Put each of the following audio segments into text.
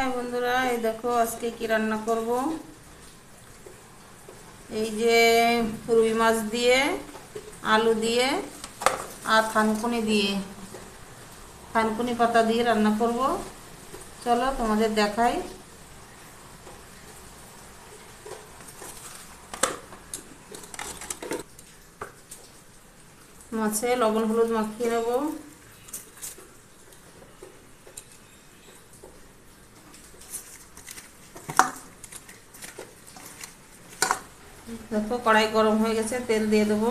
High বন্ধুরা, এই দেখো আজকে কি রান্না করব। এই যে রুই মাছ দিয়ে, আলু দিয়ে আর থানকুনি পাতা দিয়ে রান্না করব। চলো তোমাদের দেখাই। মাছে লবণ হলুদ মাখিয়ে নেব। দেখো কড়াই গরম হয়ে গেছে, তেল দিয়ে দেবো।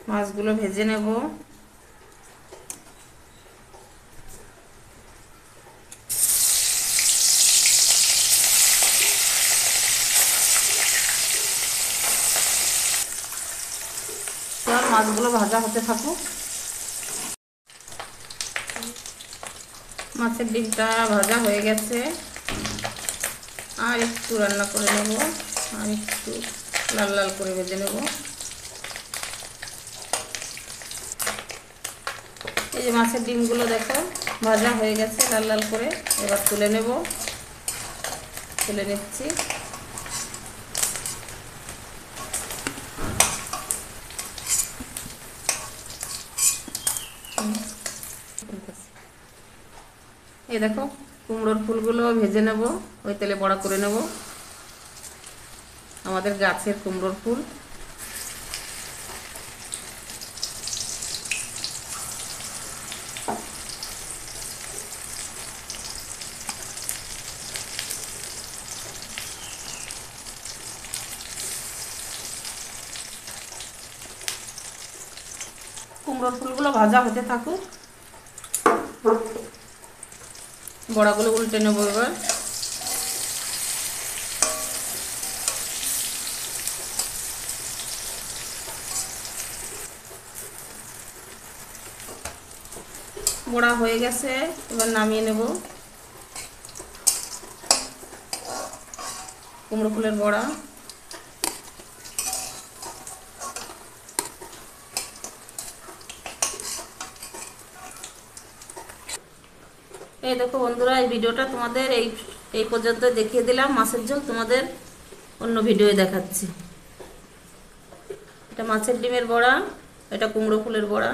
মাছগুলো ভেজে নেব। মাছগুলো ভাজা হতে থাকুক। মাছের ডিমটা ভাজা হয়ে গেছে, আর একটু রান্না করে নেব, আর একটু লাল লাল করে ভেজে নেব। এই যে মাছের ডিমগুলো দেখো ভাজা হয়ে গেছে লাল লাল করে। এবার তুলে নেব, তুলে নিচ্ছি। এই দেখো কুমড়োর ফুলগুলো ভেজে নেব, ওই তেলে বড়া করে নেব। আমাদের গাছের কুমড়োর ফুল। কুমড়োর ফুলগুলো ভাজা হতে থাকুক। বড়াগুলো উল্টে নেব এবার। বড়া হয়ে গেছে, এবার নামিয়ে নেব। কুমড়ো ফুলের বড়া। এই দেখো বন্ধুরা, এই ভিডিওটা তোমাদের এই পর্যন্ত দেখিয়ে দিলাম। মাছের ঝোল তোমাদের অন্য ভিডিওয়ে দেখাচ্ছি। এটা মাছের ডিমের বড়া, এটা কুমড়ো ফুলের বড়া।